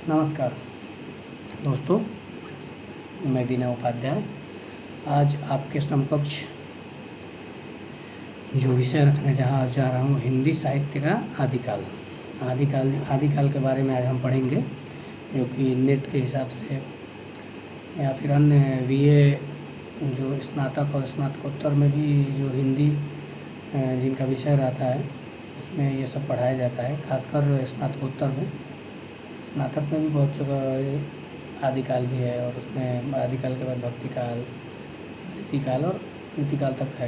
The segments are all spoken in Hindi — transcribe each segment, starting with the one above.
नमस्कार दोस्तों, मैं विनय उपाध्याय आज आपके समकक्ष जो विषय रखने जा रहा हूँ हिंदी साहित्य का आदिकाल के बारे में आज हम पढ़ेंगे, जो कि नेट के हिसाब से या फिर अन्य बीए जो स्नातक और स्नातकोत्तर में भी जो हिंदी जिनका विषय रहता है उसमें ये सब पढ़ाया जाता है। खासकर स्नातकोत्तर में, स्नातक में भी बहुत जगह आदिकाल भी है और उसमें आदिकाल के बाद भक्तिकाल, रीतिकाल और रीतिकाल तक है।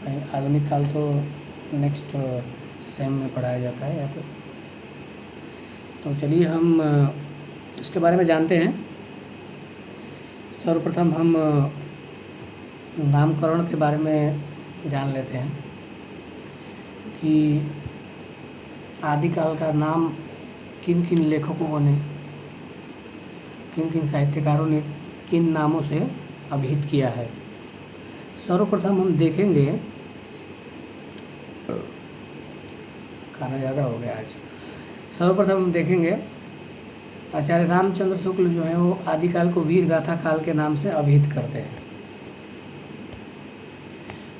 कहीं आधुनिक काल तो नेक्स्ट सेम में पढ़ाया जाता है या फिर। तो चलिए हम इसके बारे में जानते हैं। सर्वप्रथम हम नामकरण के बारे में जान लेते हैं कि आदिकाल का नाम किन किन लेखकों ने, किन किन साहित्यकारों ने किन नामों से अभिहित किया है। सर्वप्रथम हम देखेंगे, खाना ज़्यादा हो गया आज। सर्वप्रथम हम देखेंगे आचार्य रामचंद्र शुक्ल जो है वो आदिकाल को वीर गाथा काल के नाम से अभिहित करते हैं।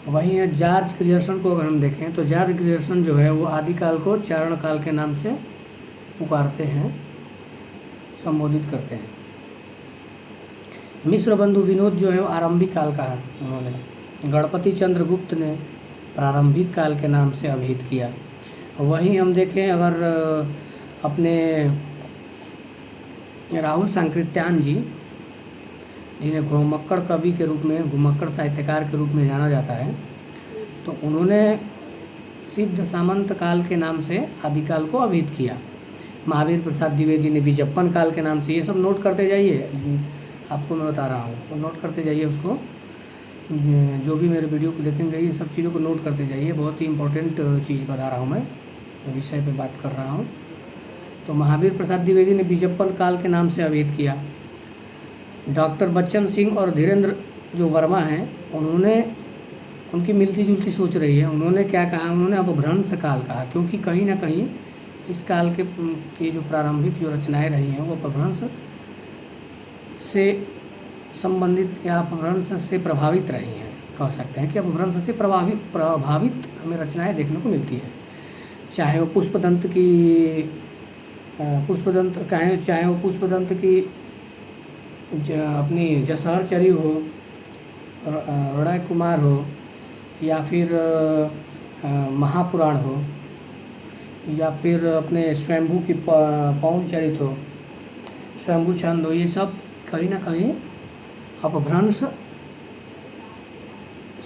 वहीं जॉर्ज ग्रियर्सन को अगर हम देखें तो जॉर्ज ग्रियर्सन जो है वो आदिकाल को चारण काल के नाम से पुकारते हैं, संबोधित करते हैं। मिश्र बंधु विनोद जो है वो आरंभिक काल का है, उन्होंने गणपति चंद्रगुप्त ने प्रारंभिक काल के नाम से अभिहित किया। वहीं हम देखें अगर अपने राहुल सांकृत्यायन जी, जिन्हें घुमक्कड़ कवि के रूप में, घुमक्कड़ साहित्यकार के रूप में जाना जाता है, तो उन्होंने सिद्ध सामंत काल के नाम से आदिकाल को अभिहित किया। महावीर प्रसाद द्विवेदी ने बीजप्पन काल के नाम से, ये सब नोट करते जाइए, आपको मैं बता रहा हूँ तो नोट करते जाइए उसको। जो भी मेरे वीडियो को देखेंगे ये सब चीज़ों को नोट करते जाइए, बहुत ही इम्पोर्टेंट चीज़ बता रहा हूँ मैं, विषय पे बात कर रहा हूँ। तो महावीर प्रसाद द्विवेदी ने बीजप्पन काल के नाम से अभिहित किया। डॉक्टर बच्चन सिंह और धीरेन्द्र जो वर्मा हैं, उन्होंने, उनकी मिलती जुलती सोच रही है। उन्होंने क्या कहा, उन्होंने अपभ्रंश काल कहा, क्योंकि कहीं ना कहीं इस काल के जो प्रारंभिक जो रचनाएं रही हैं वो अपभ्रंश से संबंधित या अपभ्रंश से प्रभावित रही हैं। कह सकते हैं कि अपभ्रंश से प्रभावित हमें रचनाएं देखने को मिलती है, चाहे वो पुष्पदंत की अपनी जसहरचरी हो, रणय कुमार हो, या फिर महापुराण हो, या फिर अपने स्वयंभू की पौन चरित हो, स्वयंभू छंद हो, ये सब कहीं ना कहीं अपभ्रंश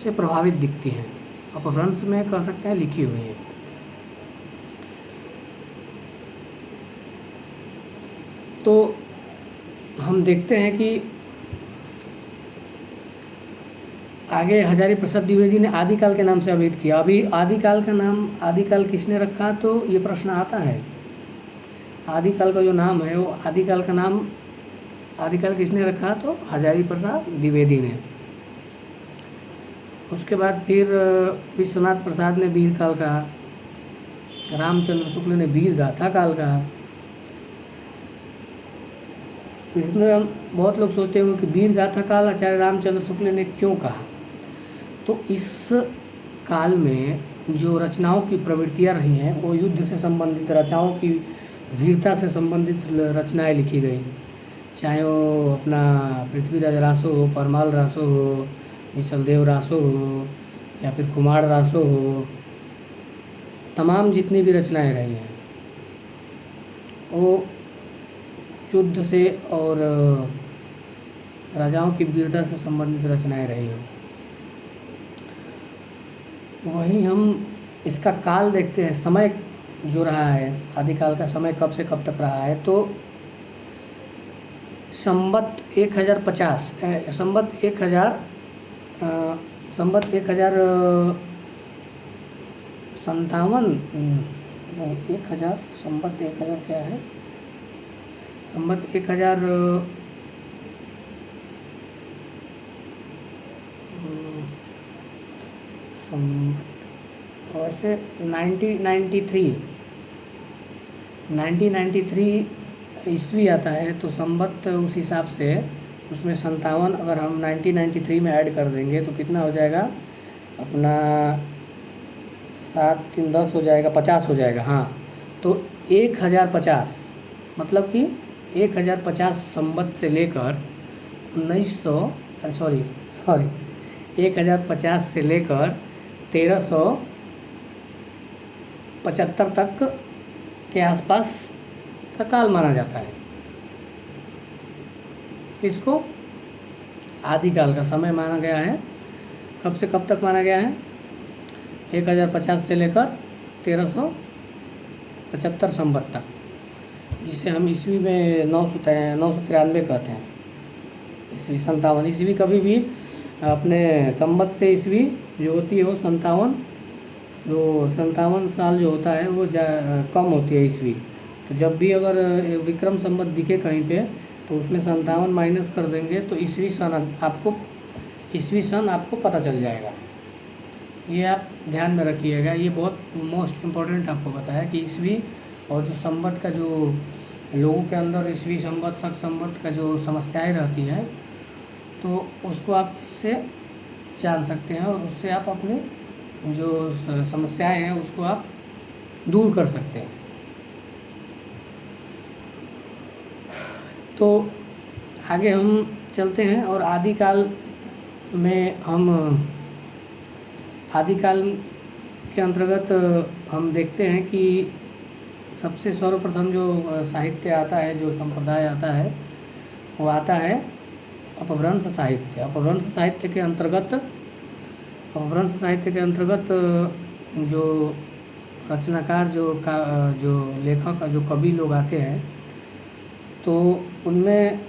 से प्रभावित दिखती हैं, अपभ्रंश में कह सकते हैं लिखी हुई है। तो हम देखते हैं कि आगे हजारी प्रसाद द्विवेदी ने आदिकाल के नाम से अभिहित किया। अभी आदिकाल का नाम, आदिकाल किसने रखा, तो ये प्रश्न आता है। आदिकाल का जो नाम है वो, आदिकाल का नाम, आदिकाल किसने रखा, तो हजारी प्रसाद द्विवेदी ने। उसके बाद फिर विश्वनाथ प्रसाद ने वीर काल कहा, रामचंद्र शुक्ल ने वीर गाथा काल कहा। इसमें बहुत लोग सोचते होंगे कि वीर गाथा काल आचार्य रामचंद्र शुक्ल ने क्यों कहा। तो इस काल में जो रचनाओं की प्रवृत्तियाँ रही हैं वो युद्ध से संबंधित, रचनाओं की वीरता से संबंधित रचनाएं लिखी गई, चाहे वो अपना पृथ्वीराज रासो हो, परमाल रासो हो, मिसलदेव रासो हो, या फिर कुमार रासो हो। तमाम जितनी भी रचनाएं रही हैं वो युद्ध से और राजाओं की वीरता से संबंधित रचनाएं रही हैं। वहीं हम इसका काल देखते हैं, समय जो रहा है, आदिकाल का समय कब से कब तक रहा है, तो संवत 1050, संवत 1000 57, 1000, संवत 1000 क्या है, संवत 1000 वैसे 1993 ईस्वी आता है तो संवत उस हिसाब से उसमें 57 अगर हम 1993 में ऐड कर देंगे तो कितना हो जाएगा अपना 7 3 10 हो जाएगा 50 हो जाएगा। हाँ, तो 1050 मतलब कि 1050 संवत से लेकर 1050 से लेकर 1375 तक के आसपास का काल माना जाता है। इसको आदिकाल का समय माना गया है। कब से कब तक माना गया है? 1050 से लेकर 1375 संवत तक, जिसे हम ईस्वी में 993 कहते हैं। ईस्वी 57 ईस्वी कभी भी अपने संवत से ईस्वी जो होती है वो 57 साल जो होता है वो कम होती है ईस्वी। तो जब भी अगर विक्रम संवत दिखे कहीं पे तो उसमें 57 माइनस कर देंगे तो ईस्वी सन आपको पता चल जाएगा। ये आप ध्यान में रखिएगा, ये बहुत मोस्ट इम्पोर्टेंट आपको पता है कि ईस्वी और जो संवत का जो लोगों के अंदर ईस्वी संवत शक संवत का जो समस्याएं रहती हैं तो उसको आप इससे जान सकते हैं और उससे आप अपनी जो समस्याएं हैं उसको आप दूर कर सकते हैं। तो आगे हम चलते हैं और आदिकाल के अंतर्गत हम देखते हैं कि सबसे सर्वप्रथम जो साहित्य आता है, जो संप्रदाय आता है, वो आता है अपभ्रंश साहित्य। अपभ्रंश साहित्य के अंतर्गत जो रचनाकार जो लेखक जो कवि लोग आते हैं तो उनमें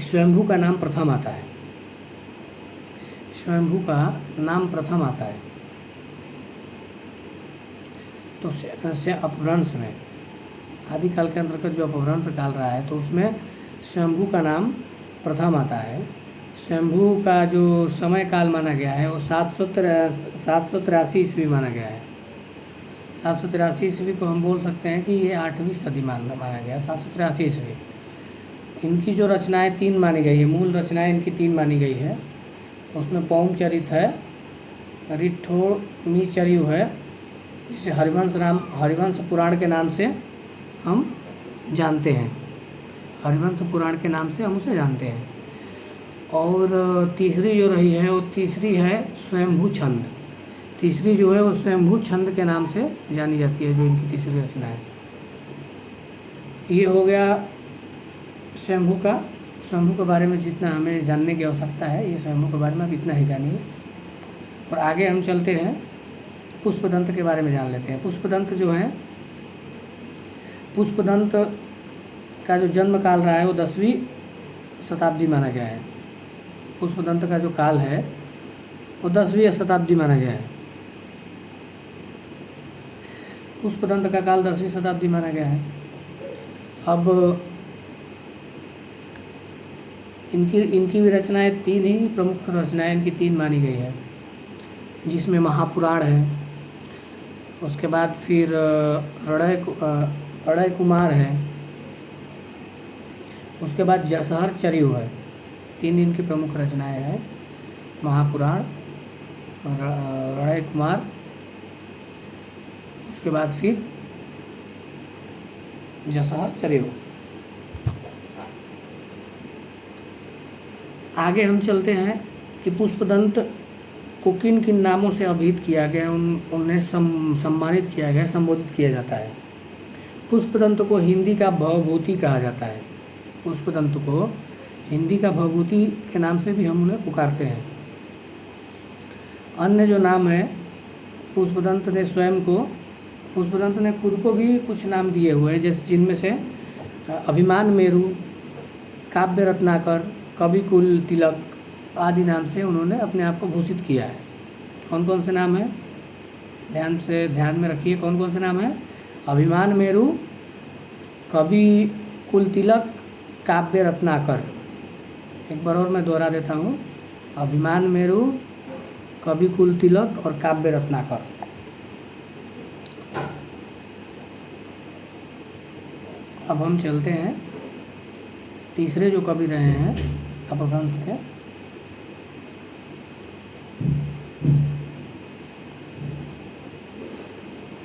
स्वयंभू का नाम प्रथम आता है। स्वयंभू का नाम प्रथम आता है। तो से अपभ्रंश में आदिकाल के अंतर्गत जो अपभ्रंश काल रहा है तो उसमें स्वयंभू का नाम प्रथम आता है। स्वयंभू का जो समय काल माना गया है वो 783 ईस्वी माना गया है। 783 ईस्वी को हम बोल सकते हैं कि ये 8वीं सदी माना गया है। 783 ईस्वी इनकी जो रचनाएं 3 मानी गई है, मूल रचनाएं इनकी 3 मानी गई है। उसमें पौमचरित है, रिठोमीचर्यु है, जिसे हरिवंश पुराण के नाम से हम जानते हैं। हरिवंश पुराण के नाम से हम उसे जानते हैं। और तीसरी जो रही है वो तीसरी है स्वयंभू छंद। तीसरी जो है वो स्वयंभू छंद के नाम से जानी जाती है, जो इनकी तीसरी रचना है। ये हो गया स्वयंभू के बारे में जितना हमें जानने की आवश्यकता है, ये स्वयंभू के बारे में आप इतना ही जानिए। और आगे हम चलते हैं पुष्पदंत के बारे में जान लेते हैं। पुष्पदंत जो है, पुष्पदंत का जो जन्म काल रहा है वो 10वीं शताब्दी माना गया है। पुष्पदंत का जो काल है वो 10वीं शताब्दी माना गया है। पुष्पदंत का काल 10वीं शताब्दी माना गया है। अब इनकी भी रचनाएं 3 ही प्रमुख रचनाएं इनकी 3 मानी गई है, जिसमें महापुराण है, उसके बाद फिर अड़य कुमार है, उसके बाद जसहर चर्यु है। 3 इनकी प्रमुख रचनाएं हैं, महापुराण, अड़य कुमार, उसके बाद फिर जसहर चर्यु। आगे हम चलते हैं कि पुष्पदंत को किन किन नामों से अभिहित किया गया, उन्हें सम्मानित किया गया, संबोधित किया जाता है। पुष्पदंत को हिंदी का भवभूति कहा जाता है। पुष्पदंत को हिंदी का भवभूति के नाम से भी हम उन्हें पुकारते हैं। अन्य जो नाम है, पुष्पदंत ने खुद को भी कुछ नाम दिए हुए हैं, जैसे जिनमें से अभिमान मेरु, काव्य रत्नाकर, कवि कुल तिलक आदि नाम से उन्होंने अपने आप को घोषित किया है। कौन कौन से नाम है? ध्यान में रखिए, कौन कौन से नाम है? अभिमान मेरु, कवि कुल तिलक, काव्य रत्नाकर। एक बार और मैं दोहरा देता हूँ, अभिमान मेरु, कवि कुल तिलक और काव्य रत्नाकर। अब हम चलते हैं तीसरे जो कवि रहे हैं अपभ्रंश के,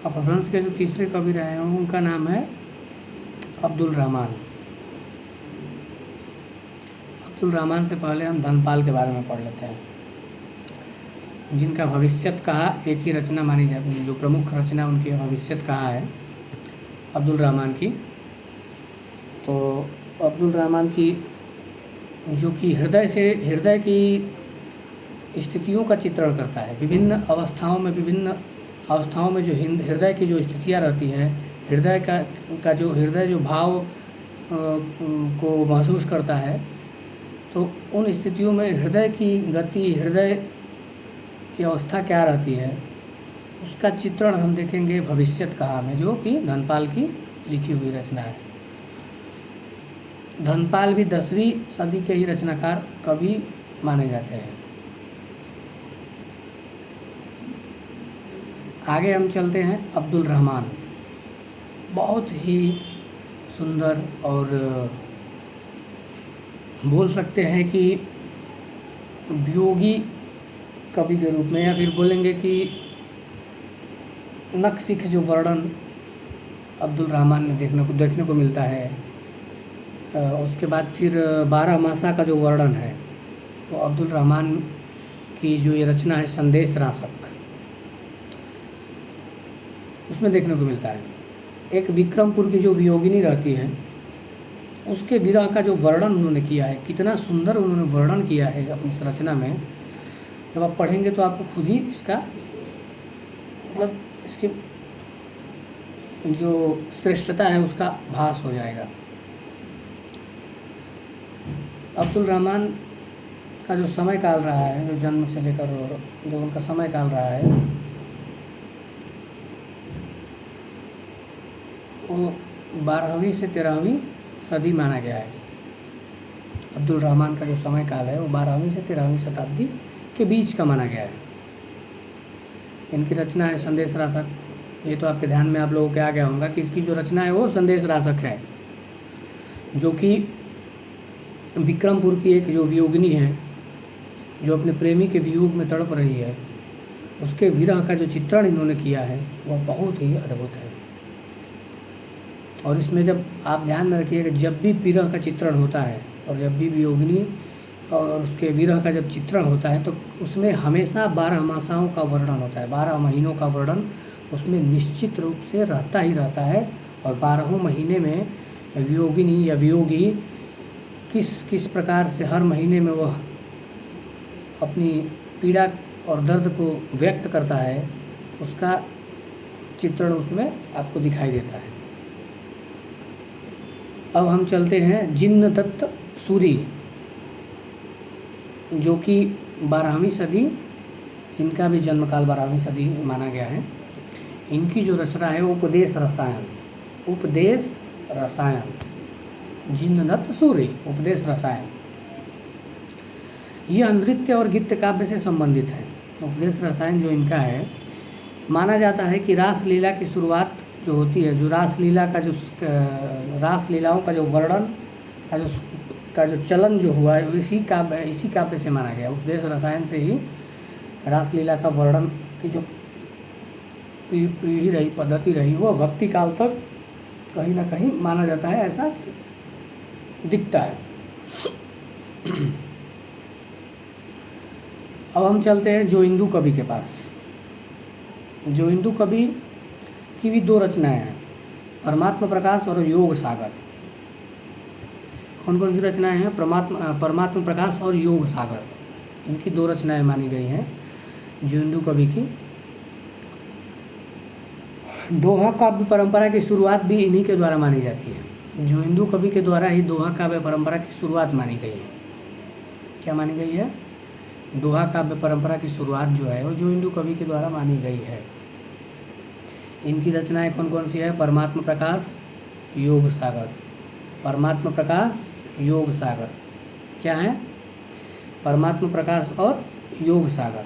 अपभ्रंश के जो तीसरे कवि रहे हैं उनका नाम है अब्दुल रहमान। अब्दुल रहमान से पहले हम धनपाल के बारे में पढ़ लेते हैं, जिनका भविष्यत कहा एक ही रचना मानी जाती है, जो प्रमुख रचना उनकी भविष्यत कहा है अब्दुल रहमान की। तो अब्दुल रहमान की जो कि हृदय की स्थितियों का चित्रण करता है, विभिन्न अवस्थाओं में जो हृदय की जो स्थितियाँ रहती हैं, हृदय जो भाव को महसूस करता है, तो उन स्थितियों में हृदय की गति, हृदय की अवस्था क्या रहती है, उसका चित्रण हम देखेंगे भविष्यत कहा में, जो कि धनपाल की लिखी हुई रचना है। धनपाल भी 10वीं सदी के ही रचनाकार कवि माने जाते हैं। आगे हम चलते हैं अब्दुल रहमान। बहुत ही सुंदर और बोल सकते हैं कि वियोगी कवि के रूप में, या फिर बोलेंगे कि नक्सिख जो वर्णन अब्दुल रहमान में देखने को मिलता है। उसके बाद फिर 12 मासा का जो वर्णन है, तो अब्दुल रहमान की जो ये रचना है संदेश रासक, उसमें देखने को मिलता है। एक विक्रमपुर की जो वियोगिनी रहती है, उसके विरह का जो वर्णन उन्होंने किया है, कितना सुंदर उन्होंने वर्णन किया है अपनी इस रचना में। जब आप पढ़ेंगे तो आपको खुद ही इसका मतलब इसकी जो श्रेष्ठता है उसका भास हो जाएगा। अब्दुल रहमान का जो समय काल रहा है, जो जन्म से लेकर जो उनका समय काल रहा है, वो 12वीं से 13वीं सदी माना गया है। अब्दुल रहमान का जो समय काल है वो 12वीं से 13वीं शताब्दी के बीच का माना गया है। इनकी रचना है संदेश रासक। ये तो आपके ध्यान में आप लोगों के आ गया होगा कि इसकी जो रचना है वो संदेश रासक है, जो कि विक्रमपुर की एक जो वियोगिनी है, जो अपने प्रेमी के वियोग में तड़प रही है, उसके विरह का जो चित्रण इन्होंने किया है वह बहुत ही अद्भुत है। और इसमें जब आप ध्यान में रखिएगा, जब भी विरह का चित्रण होता है और जब भी वियोगिनी और उसके विरह का जब चित्रण होता है, तो उसमें हमेशा 12 मासाओं का वर्णन होता है। 12 महीनों का वर्णन उसमें निश्चित रूप से रहता ही रहता है। और 12वें महीने में वियोगिनी या वियोगी किस प्रकार से हर महीने में वह अपनी पीड़ा और दर्द को व्यक्त करता है, उसका चित्रण उसमें आपको दिखाई देता है। अब हम चलते हैं जिनदत्त सूरी, जो कि 12वीं सदी, इनका भी जन्मकाल 12वीं सदी माना गया है। इनकी जो रचना है वो उपदेश रसायन, जिनदत्त सूरी, उपदेश रसायन। यह नृत्य और गीत काव्य से संबंधित है। उपदेश रसायन जो इनका है, माना जाता है कि रासलीला की शुरुआत जो होती है, जो रासलीला का जो रासलीलाओं का जो वर्णन का जो चलन जो हुआ है, इसी काव्य से माना गया। उपदेश रसायन से ही रासलीला का वर्णन की जो पीढ़ी रही, पद्धति रही, वो भक्ति काल तक कहीं ना कहीं माना जाता है, ऐसा दिखता है। अब हम चलते हैं जोइंदू कवि के पास। जोइंदू कवि की भी 2 रचनाएं हैं, परमात्मा प्रकाश और योग सागर। कौन कौन सी रचनाएं हैं? परमात्मा प्रकाश और योग सागर, इनकी 2 रचनाएं मानी गई हैं जोइंदू कवि की। दोहा काव्य परंपरा की शुरुआत भी इन्हीं के द्वारा मानी जाती है। जोइंदू कवि के द्वारा ही दोहा काव्य परंपरा की शुरुआत मानी गई है। क्या मानी गई है? दोहा काव्य परंपरा की शुरुआत जो है वो जोइंदू कवि के द्वारा मानी गई है। इनकी रचनाएं कौन कौन सी है? परमात्मा प्रकाश, योग सागर। परमात्मा प्रकाश, योग सागर क्या है? परमात्मा प्रकाश और योग सागर।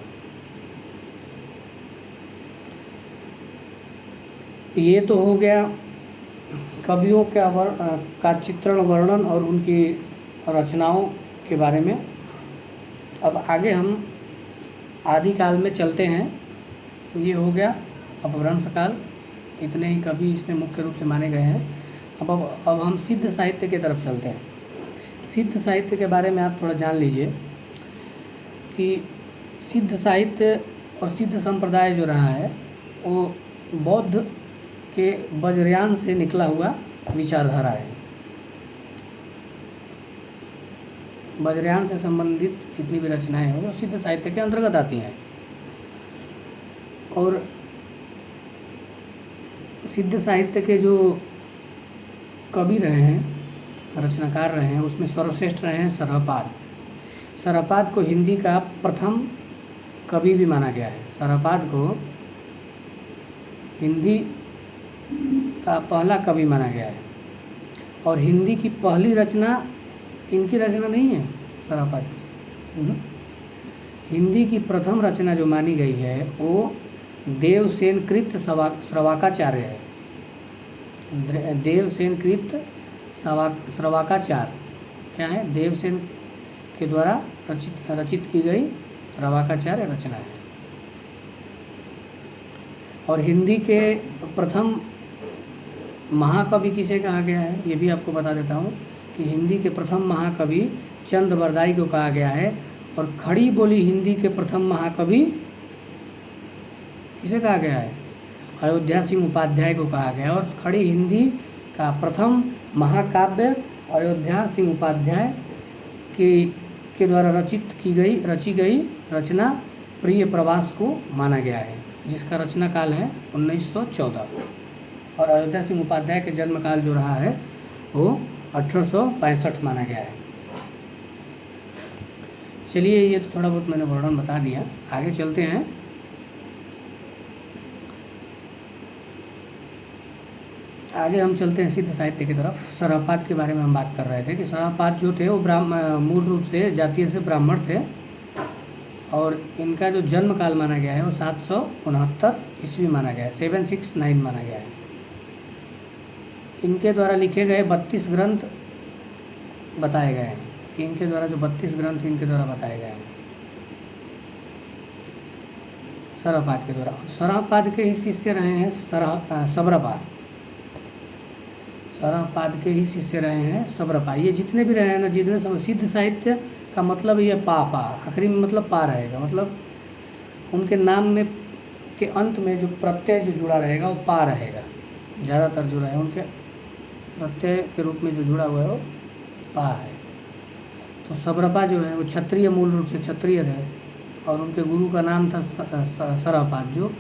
ये तो हो गया कवियों का चित्रण वर्णन और उनकी रचनाओं के बारे में। अब आगे हम आदिकाल में चलते हैं। ये हो गया अपभ्रंश काल, इतने ही कवि इसमें मुख्य रूप से माने गए हैं। अब हम सिद्ध साहित्य की तरफ चलते हैं। सिद्ध साहित्य के बारे में आप थोड़ा जान लीजिए कि सिद्ध साहित्य और सिद्ध संप्रदाय जो रहा है वो बौद्ध के वज्रयान से निकला हुआ विचारधारा है। वज्रयान से संबंधित जितनी भी रचनाएं हैं वो सिद्ध साहित्य के अंतर्गत आती हैं। और सिद्ध साहित्य के जो कवि रहे हैं, रचनाकार रहे हैं, उसमें सर्वश्रेष्ठ रहे हैं सरहपाद। सरहपाद को हिंदी का प्रथम कवि भी माना गया है। सरहपाद को हिंदी का पहला कवि माना गया है। और हिंदी की पहली रचना इनकी रचना नहीं है सरहपाद की। हिंदी की प्रथम रचना जो मानी गई है वो देवसेन कृत श्रवाकाचार्य है। देवसेन कृत श्रवाकाचार्य क्या है? देवसेन के द्वारा रचित की गई श्रवाकाचार्य रचना है। और हिंदी के प्रथम महाकवि किसे कहा गया है ये भी आपको बता देता हूँ कि हिंदी के प्रथम महाकवि चंद बरदाई को कहा गया है। और खड़ी बोली हिंदी के प्रथम महाकवि किसे कहा गया है? अयोध्या सिंह उपाध्याय को कहा गया है। और खड़ी हिंदी का प्रथम महाकाव्य अयोध्या सिंह उपाध्याय के द्वारा रची गई रचना प्रिय प्रवास को माना गया है, जिसका रचना काल है 1914। और अयोध्या सिंह उपाध्याय के जन्म काल जो रहा है वो 1865 माना गया है। चलिए, ये तो थोड़ा बहुत मैंने वर्णन बता दिया। आगे चलते हैं। आगे हम चलते हैं सिद्ध साहित्य की तरफ। सरहपाद के बारे में हम बात कर रहे थे कि सरहपाद जो थे वो मूल रूप से जातीय से ब्राह्मण थे। और इनका जो जन्म काल माना गया है वो 769 ईस्वी माना गया है, 769 माना गया है। इनके द्वारा लिखे गए 32 ग्रंथ बताए गए हैं कि इनके द्वारा जो 32 ग्रंथ इनके द्वारा बताए गए हैं सरहपाद के द्वारा। सरहपाद के ही शिष्य रहे हैं सब्रपाद। सरहपाद के ही शिष्य रहे हैं सब्रपाद। ये जितने भी रहे हैं ना, जितने सिद्ध साहित्य का मतलब ये पा आखिरी में मतलब पा रहेगा, मतलब उनके नाम में के अंत में जो प्रत्यय जो जुड़ा रहेगा वो पा रहेगा। ज़्यादातर जो रहे उनके प्रत्यय के रूप में जो जुड़ा हुआ है वो पा है। तो सब्रपा जो है वो क्षत्रिय, मूल रूप से क्षत्रिय थे। और उनके गुरु का नाम था सरहपाद, जो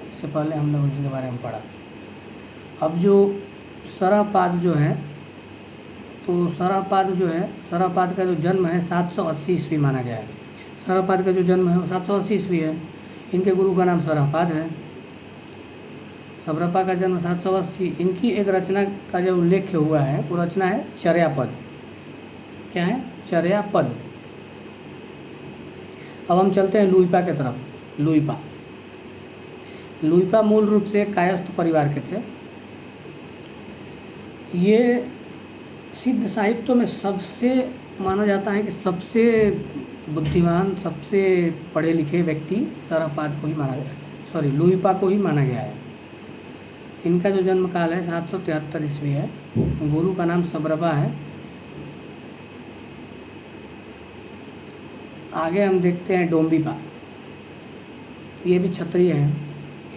इससे पहले हम लोग उसके बारे में पढ़ा। अब जो सरहपाद जो है, तो सरहपाद का जो जन्म है 780 ईस्वी माना गया है। सरहपाद का जो जन्म है वो 780 ईस्वी है। इनके गुरु का नाम सरहपाद है। सब्रपा का जन्म 780। इनकी एक रचना का जो उल्लेख हुआ है वो रचना है चर्यापद। क्या है? चर्यापद। अब हम चलते हैं लुइपा की तरफ। लुइपा मूल रूप से कायस्थ परिवार के थे। ये सिद्ध साहित्यों में सबसे माना जाता है कि सबसे बुद्धिमान, सबसे पढ़े लिखे व्यक्ति सरहपाद को ही माना गया, लुइपा को ही माना गया है। इनका जो जन्म काल है 773 ईस्वी है। गुरु का नाम सब्रपा है। आगे हम देखते हैं डोम्बिपा। ये भी क्षत्रिय हैं।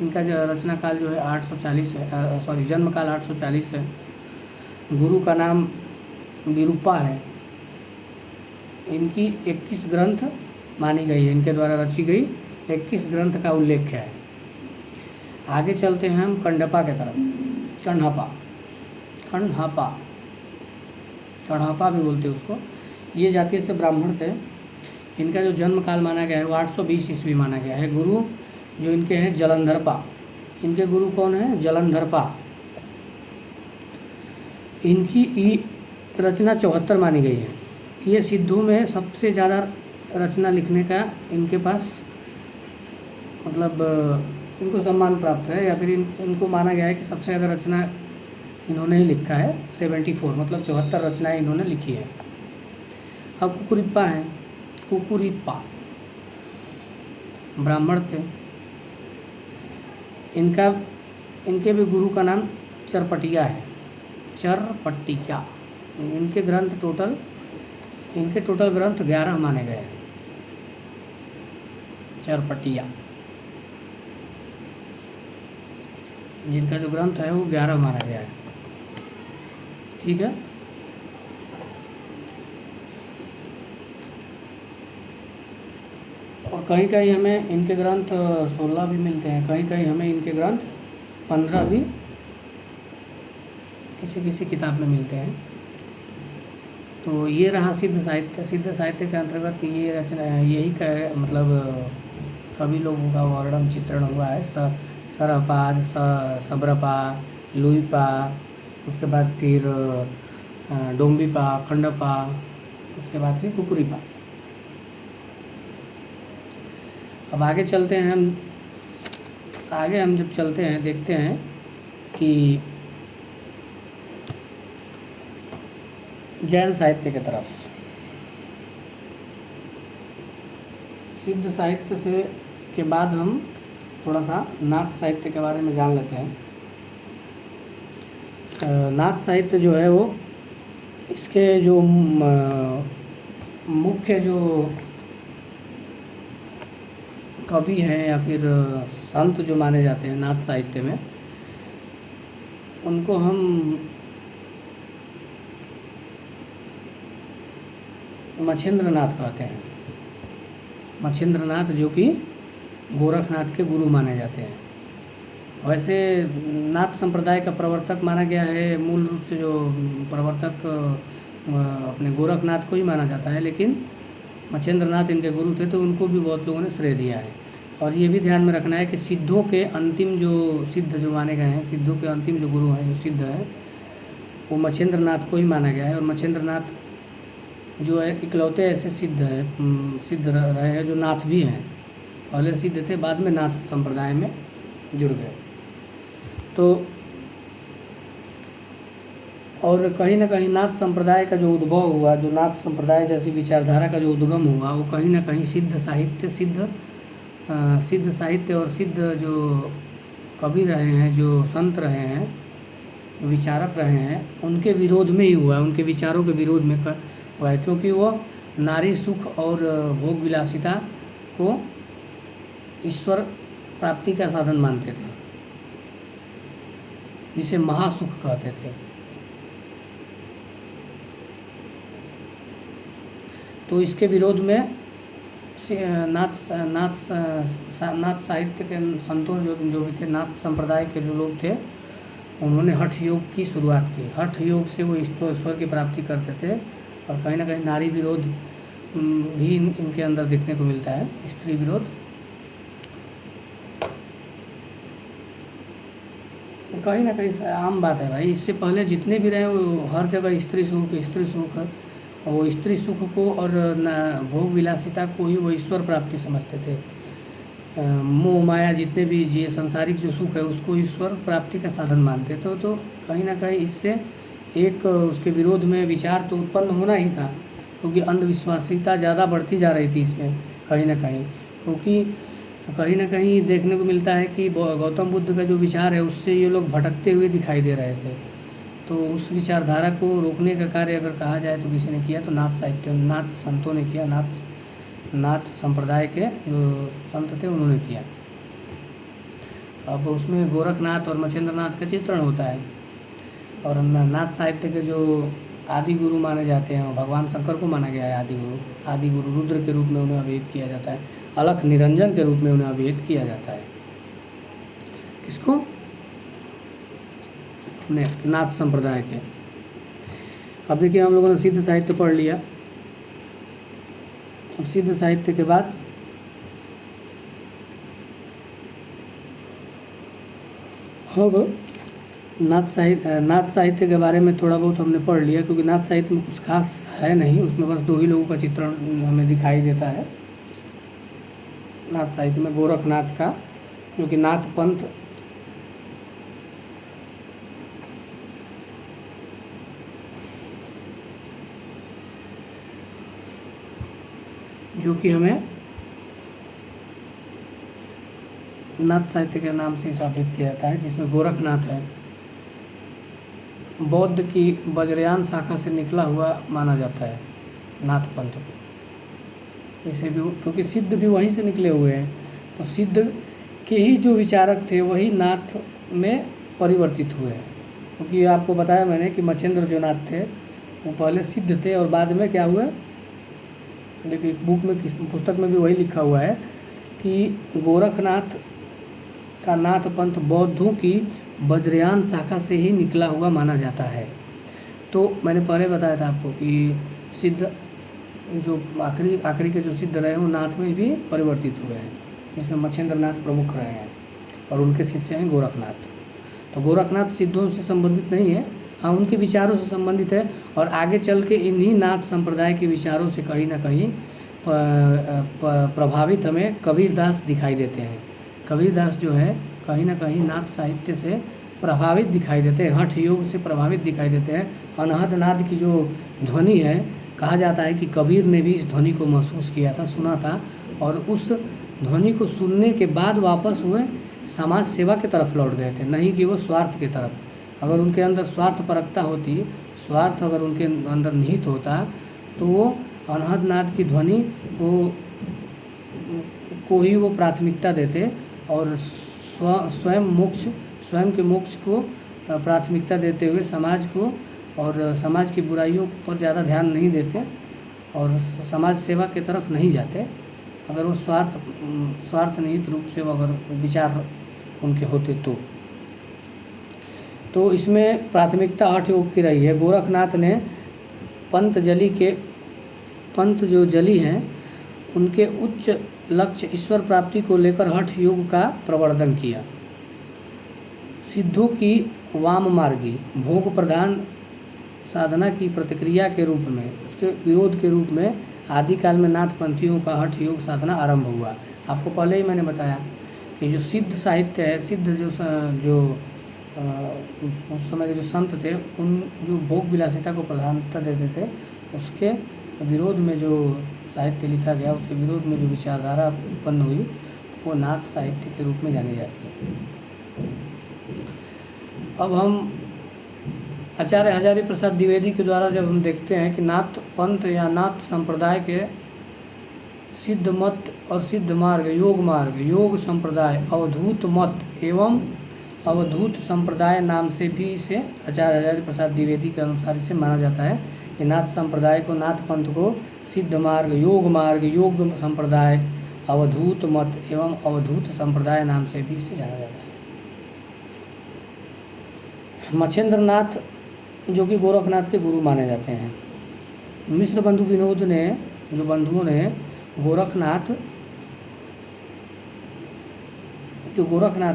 इनका जो रचना काल जो है 840 है, जन्म काल 840 है। गुरु का नाम विरूपा है। इनकी 21 ग्रंथ मानी गई है, इनके द्वारा रची गई 21 ग्रंथ का उल्लेख है। आगे चलते हैं हम कंडपा के तरफ। कण्हपा भी बोलते हैं उसको। ये जातीय से ब्राह्मण थे। इनका जो जन्म काल माना गया है वो 820 ईस्वी माना गया है। गुरु जो इनके हैं जलंधरपा। इनके गुरु कौन है? जलंधरपा। इनकी रचना 74 मानी गई है। ये सिद्धों में सबसे ज़्यादा रचना लिखने का इनके पास मतलब इनको सम्मान प्राप्त है, या फिर इनको माना गया है कि सबसे ज़्यादा रचना इन्होंने ही लिखा है। 74 मतलब 74 रचनाएं इन्होंने लिखी है। अब कुकुरिप्पा हैं। कुकुरिप्पा ब्राह्मण थे। इनके भी गुरु का नाम चरपटिया है। चरपटिया। इनके टोटल ग्रंथ 11 माने गए हैं। चरपटिया जिनका जो ग्रंथ है वो 11 माना गया है। ठीक है। और कहीं कहीं हमें इनके ग्रंथ 16 भी मिलते हैं, कहीं कहीं हमें इनके ग्रंथ 15 भी किसी किसी किताब में मिलते हैं। तो ये रहा सिद्ध साहित्य। सिद्ध साहित्य के अंतर्गत ये रचना यही का मतलब सभी लोगों का वर्णन चित्रण हुआ है। सरहपाद, सब्रपा, लुईपा, उसके बाद फिर डोम्बीपा, खंडपा, उसके बाद फिर कुकुरीपा। अब आगे चलते हैं हम। आगे हम जब चलते हैं देखते हैं कि जैन साहित्य की तरफ। सिद्ध साहित्य से के बाद हम थोड़ा सा नाथ साहित्य के बारे में जान लेते हैं। नाथ साहित्य जो है वो इसके जो मुख्य जो कवि हैं या फिर संत जो माने जाते हैं नाथ साहित्य में, उनको हम मच्छिंद्रनाथ कहते हैं। मच्छिंद्रनाथ जो कि गोरखनाथ के गुरु माने जाते हैं। वैसे नाथ संप्रदाय का प्रवर्तक माना गया है, मूल रूप से जो प्रवर्तक अपने गोरखनाथ को ही माना जाता है, लेकिन मच्छिंद्रनाथ इनके गुरु थे तो उनको भी बहुत लोगों ने श्रेय दिया है। और ये भी ध्यान में रखना है कि सिद्धों के अंतिम जो सिद्ध जो माने गए हैं, सिद्धों के अंतिम जो गुरु हैं, जो सिद्ध हैं, वो मच्छिंद्रनाथ को ही माना गया है। और मच्छिंद्रनाथ जो है इकलौते ऐसे सिद्ध रहे हैं जो नाथ भी हैं। पहले सिद्ध थे, बाद में नाथ संप्रदाय में जुड़ गए। तो और कहीं ना कहीं नाथ संप्रदाय का जो उद्भव हुआ, जो नाथ संप्रदाय जैसी विचारधारा का जो उद्गम हुआ, वो कहीं ना कहीं सिद्ध साहित्य और सिद्ध जो कवि रहे हैं, जो संत रहे हैं, विचारक रहे हैं, उनके विरोध में ही हुआ है, उनके विचारों के विरोध में हुआ है। क्योंकि वो नारी सुख और भोग विलासिता को ईश्वर प्राप्ति का साधन मानते थे, जिसे महासुख कहते थे। तो इसके विरोध में नाथ साहित्य के संतों जो भी थे, नाथ संप्रदाय के जो लोग थे, उन्होंने हठ योग की शुरुआत की। हठ योग से वो ईश्वर की प्राप्ति करते थे। और कहीं ना कहीं नारी विरोध भी इनके अंदर देखने को मिलता है, स्त्री विरोध। कहीं ना कहीं आम बात है भाई। इससे पहले जितने भी रहे वो हर जगह स्त्री सुख वो स्त्री सुख को और भोग विलासिता को ही वो ईश्वर प्राप्ति समझते थे। मोह माया जितने भी ये संसारिक जो सुख है उसको ईश्वर प्राप्ति का साधन मानते थे। तो कहीं ना कहीं इससे एक उसके विरोध में विचार तो उत्पन्न होना ही था, क्योंकि अंधविश्वासिता ज़्यादा बढ़ती जा रही थी इसमें कहीं ना कहीं। क्योंकि कहीं ना कहीं देखने को मिलता है कि गौतम बुद्ध का जो विचार है उससे ये लोग भटकते हुए दिखाई दे रहे थे। तो उस विचारधारा को रोकने का कार्य अगर कहा जाए तो किसी ने किया, तो नाथ संतों ने किया। नाथ संप्रदाय के जो संत थे उन्होंने किया। अब उसमें गोरखनाथ और मच्छिंद्रनाथ का चित्रण होता है। और नाथ साहित्य के जो आदि गुरु माने जाते हैं, भगवान शंकर को माना गया है आदि गुरु रुद्र के रूप में उन्हें अभिहित किया जाता है, अलख निरंजन के रूप में उन्हें अभिहित किया जाता है। किसको? अपने नाथ संप्रदाय के। अब देखिए हम लोगों ने सिद्ध साहित्य पढ़ लिया। अब सिद्ध साहित्य के बाद अब नाथ साहित्य के बारे में थोड़ा बहुत हमने पढ़ लिया, क्योंकि नाथ साहित्य में कुछ खास है नहीं, उसमें बस दो ही लोगों का चित्रण हमें दिखाई देता है नाथ साहित्य में। गोरखनाथ का, जो कि नाथ पंथ जो कि हमें नाथ साहित्य के नाम से स्थापित किया जाता है, जिसमें गोरखनाथ है, बौद्ध की वज्रयान शाखा से निकला हुआ माना जाता है नाथ पंथ को। इसे भी क्योंकि सिद्ध भी वहीं से निकले हुए हैं, तो सिद्ध के ही जो विचारक थे वही नाथ में परिवर्तित हुए हैं। क्योंकि आपको बताया मैंने कि मच्छिंद्र जो नाथ थे वो पहले सिद्ध थे और बाद में क्या हुए, देखिए बुक में पुस्तक में भी वही लिखा हुआ है कि गोरखनाथ का नाथ पंथ बौद्धों की वज्रयान शाखा से ही निकला हुआ माना जाता है। तो मैंने पहले बताया था आपको कि सिद्ध जो आखिरी के जो सिद्ध रहे वो नाथ में भी परिवर्तित हुए हैं, जिसमें मच्छिंद्र नाथ प्रमुख रहे हैं और उनके शिष्य हैं गोरखनाथ। तो गोरखनाथ सिद्धों से संबंधित नहीं है, हाँ उनके विचारों से संबंधित है, और आगे चल के इन्हीं नाथ संप्रदाय के विचारों से कहीं ना कहीं प्रभावित हमें कबीरदास दिखाई देते हैं। कबीरदास जो है कहीं ना कहीं नाथ साहित्य से प्रभावित दिखाई देते हैं, हठ योग से प्रभावित दिखाई देते हैं। अनहद नाद की जो ध्वनि है, कहा जाता है कि कबीर ने भी इस ध्वनि को महसूस किया था, सुना था, और उस ध्वनि को सुनने के बाद वापस हुए समाज सेवा की तरफ लौट गए थे, नहीं कि वो स्वार्थ की तरफ। अगर उनके अंदर स्वार्थपरकता होती, स्वार्थ अगर उनके अंदर निहित होता, तो वो अनहद नाद की ध्वनि को ही वो प्राथमिकता देते और स्वयं के मोक्ष को प्राथमिकता देते हुए समाज को और समाज की बुराइयों पर ज़्यादा ध्यान नहीं देते और समाज सेवा की तरफ नहीं जाते। अगर वो स्वार्थ निहित रूप से अगर विचार उनके होते तो इसमें प्राथमिकता हठ योग की रही है। गोरखनाथ ने पंत जो जली हैं उनके उच्च लक्ष्य ईश्वर प्राप्ति को लेकर हठ योग का प्रवर्धन किया। सिद्धों की वाम मार्गी भोग प्रधान साधना की प्रतिक्रिया के रूप में, उसके विरोध के रूप में आदिकाल में नाथ पंथियों का हठ योग साधना आरंभ हुआ। आपको पहले ही मैंने बताया कि जो सिद्ध साहित्य है, सिद्ध जो उस समय के जो संत थे, उन जो भोग विलासिता को प्रधानता देते थे, उसके विरोध में जो साहित्य लिखा गया, उसके विरोध में जो विचारधारा उत्पन्न हुई, वो नाथ साहित्य के रूप में जानी जाती है। अब हम आचार्य हजारी प्रसाद द्विवेदी के द्वारा जब हम देखते हैं कि नाथ पंथ या नाथ संप्रदाय के सिद्ध मत और सिद्ध मार्ग, योग संप्रदाय, अवधूत मत एवं अवधूत संप्रदाय नाम से भी इसे आचार्य हजारी प्रसाद द्विवेदी के अनुसार इसे माना जाता है कि नाथ संप्रदाय को, नाथ पंथ को सिद्ध मार्ग, योग संप्रदाय, अवधूत मत एवं अवधूत संप्रदाय नाम से भी इसे जाना जाता है। मच्छिंद्र नाथ जो कि गोरखनाथ के गुरु माने जाते हैं। मिश्र बंधु विनोद ने, जो बंधुओं ने गोरखनाथ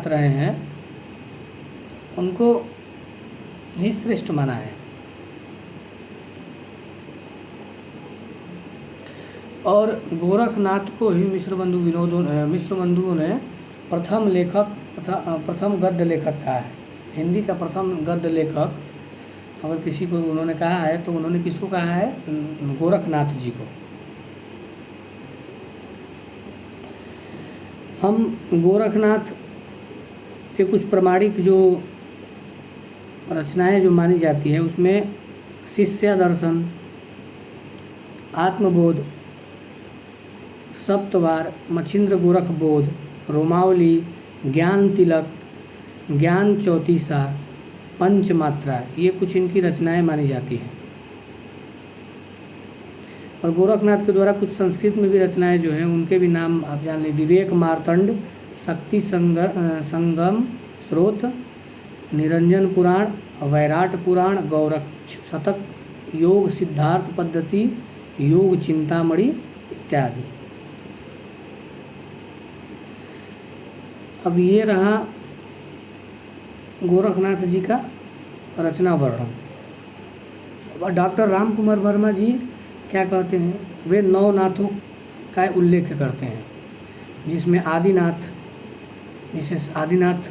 रहे हैं, उनको ही श्रेष्ठ माना है। और गोरखनाथ को ही मिश्र बंधुओं ने प्रथम गद्य लेखक कहा है। हिंदी का प्रथम गद्य लेखक अगर किसी को उन्होंने कहा है तो उन्होंने किसको कहा है? गोरखनाथ जी को। हम गोरखनाथ के कुछ प्रमाणिक जो रचनाएं जो मानी जाती है, उसमें शिष्य दर्शन, आत्मबोध, सप्तवार, मच्छिंद्र गोरख बोध, रोमावली, ज्ञान तिलक, ज्ञान चौतीसा, पंचमात्रा, ये कुछ इनकी रचनाएं मानी जाती हैं। और गोरखनाथ के द्वारा कुछ संस्कृत में भी रचनाएं जो हैं उनके भी नाम आप जान लें। विवेक मार्तंड, शक्ति संगम स्रोत, निरंजन पुराण, वैराट पुराण, गौरक्ष शतक, योग सिद्धार्थ पद्धति, योग चिंतामणि इत्यादि। अब ये रहा गोरखनाथ जी का रचना वर्णन। डॉक्टर राम कुमार वर्मा जी क्या कहते हैं? वे 9 नाथों का उल्लेख करते हैं, जिसमें आदिनाथ, जिसे आदिनाथ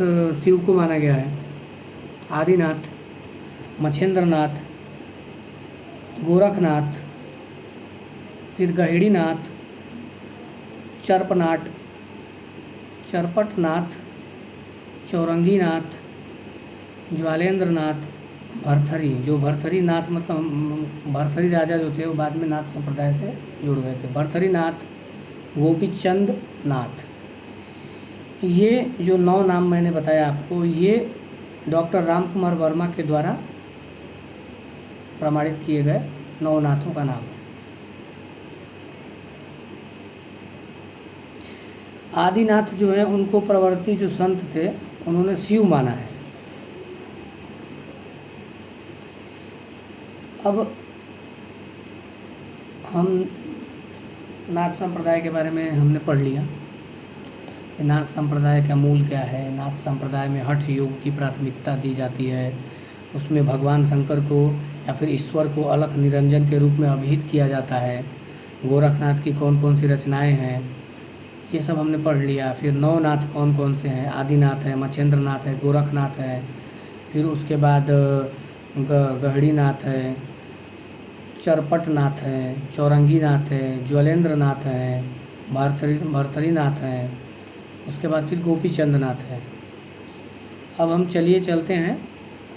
शिव को माना गया है, आदिनाथ, मच्छिंद्रनाथ, गोरखनाथ, फिर गहिड़ीनाथ, चरपनाट, चरपटनाथ, चौरंगीनाथ, ज्वालेंद्रनाथ, भरथरी। जो भरथरी नाथ मतलब भरथरी राजा जो थे वो बाद में नाथ संप्रदाय से जुड़ गए थे। भरथरी नाथ, गोपीचंद नाथ। ये जो 9 नाम मैंने बताया आपको, ये डॉक्टर राम कुमार वर्मा के द्वारा प्रमाणित किए गए 9 नाथों का नाम है। आदिनाथ जो है उनको प्रवर्ती जो संत थे उन्होंने शिव माना है। अब हम नाथ संप्रदाय के बारे में हमने पढ़ लिया कि नाथ संप्रदाय का मूल क्या है। नाथ संप्रदाय में हठ योग की प्राथमिकता दी जाती है। उसमें भगवान शंकर को या फिर ईश्वर को अलख निरंजन के रूप में अभिहित किया जाता है। गोरखनाथ की कौन कौन सी रचनाएं हैं ये सब हमने पढ़ लिया। फिर 9 नाथ कौन कौन से हैं, आदिनाथ है, मच्छेंद्रनाथ है, गोरखनाथ है, फिर उसके बाद गहड़ीनाथ है, चरपटनाथ है, चौरंगीनाथ है, ज्वलेंद्रनाथ है, भरथरीनाथ है, उसके बाद फिर गोपीचंदनाथ है। अब हम चलिए चलते हैं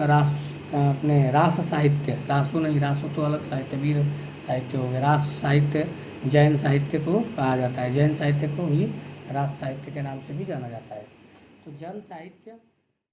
अपने रास साहित्य। रासो नहीं, रासो तो अलग साहित्य, वीर साहित्य हो गया। रास साहित्य जैन साहित्य को कहा जाता है। जैन साहित्य को ही रास साहित्य के नाम से भी जाना जाता है। तो जैन साहित्य